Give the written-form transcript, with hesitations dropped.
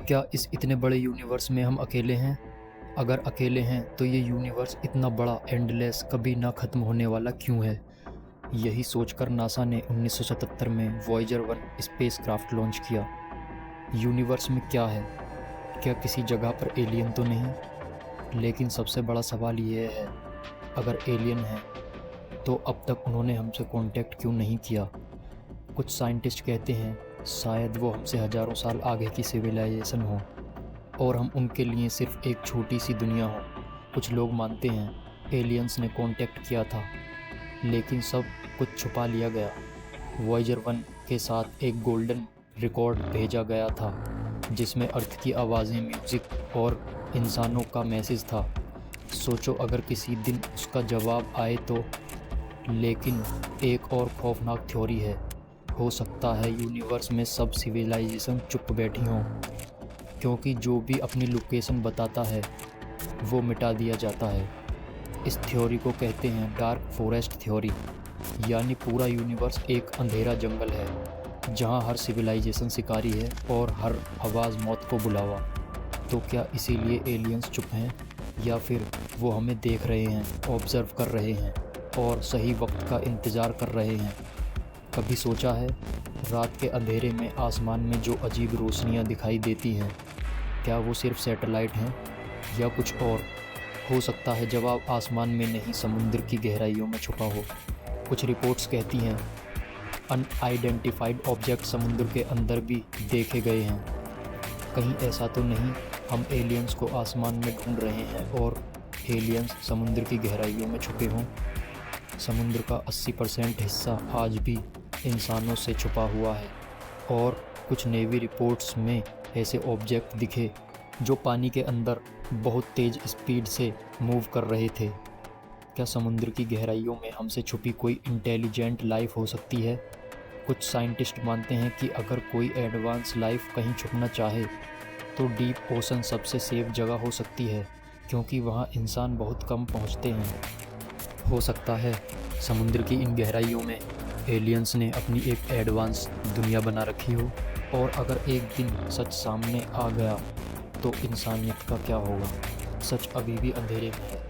क्या इस इतने बड़े यूनिवर्स में हम अकेले हैं? अगर अकेले हैं तो ये यूनिवर्स इतना बड़ा, एंडलेस, कभी ना ख़त्म होने वाला क्यों है? यही सोचकर नासा ने 1977 में वॉयेजर 1 स्पेसक्राफ्ट लॉन्च किया। यूनिवर्स में क्या है? क्या किसी जगह पर एलियन तो नहीं? लेकिन सबसे बड़ा सवाल ये है, अगर एलियन है तो अब तक उन्होंने हमसे कांटेक्ट क्यों नहीं किया? कुछ साइंटिस्ट कहते हैं शायद वो हमसे हज़ारों साल आगे की सिविलाइजेशन हो और हम उनके लिए सिर्फ एक छोटी सी दुनिया हो। कुछ लोग मानते हैं एलियंस ने कांटेक्ट किया था लेकिन सब कुछ छुपा लिया गया। वॉयेजर 1 के साथ एक गोल्डन रिकॉर्ड भेजा गया था जिसमें अर्थ की आवाज़ें, म्यूज़िक और इंसानों का मैसेज था। सोचो अगर किसी दिन उसका जवाब आए तो। लेकिन एक और खौफनाक थ्योरी है, हो सकता है यूनिवर्स में सब सिविलाइजेशन चुप बैठी हों, क्योंकि जो भी अपनी लोकेशन बताता है वो मिटा दिया जाता है। इस थ्योरी को कहते हैं डार्क फॉरेस्ट थ्योरी, यानी पूरा यूनिवर्स एक अंधेरा जंगल है जहां हर सिविलाइजेशन शिकारी है और हर आवाज़ मौत को बुलावा। तो क्या इसीलिए एलियंस चुप हैं, या फिर वो हमें देख रहे हैं, ऑब्ज़र्व कर रहे हैं और सही वक्त का इंतज़ार कर रहे हैं? कभी सोचा है रात के अंधेरे में आसमान में जो अजीब रोशनियां दिखाई देती हैं, क्या वो सिर्फ सैटेलाइट हैं या कुछ और? हो सकता है जवाब आसमान में नहीं, समुद्र की गहराइयों में छुपा हो। कुछ रिपोर्ट्स कहती हैं अनआइडेंटिफाइड ऑब्जेक्ट समुद्र के अंदर भी देखे गए हैं। कहीं ऐसा तो नहीं हम एलियंस को आसमान में ढूंढ रहे हैं और एलियंस समुद्र की गहराइयों में छुपे हों? समुद्र का 80% हिस्सा आज भी इंसानों से छुपा हुआ है और कुछ नेवी रिपोर्ट्स में ऐसे ऑब्जेक्ट दिखे जो पानी के अंदर बहुत तेज़ स्पीड से मूव कर रहे थे। क्या समुद्र की गहराइयों में हमसे छुपी कोई इंटेलिजेंट लाइफ हो सकती है? कुछ साइंटिस्ट मानते हैं कि अगर कोई एडवांस लाइफ कहीं छुपना चाहे तो डीप ओशन सबसे सेफ जगह हो सकती है, क्योंकि वहाँ इंसान बहुत कम पहुँचते हैं। हो सकता है समुद्र की इन गहराइयों में एलियंस ने अपनी एक एडवांस दुनिया बना रखी हो, और अगर एक दिन सच सामने आ गया तो इंसानियत का क्या होगा? सच अभी भी अंधेरे में है।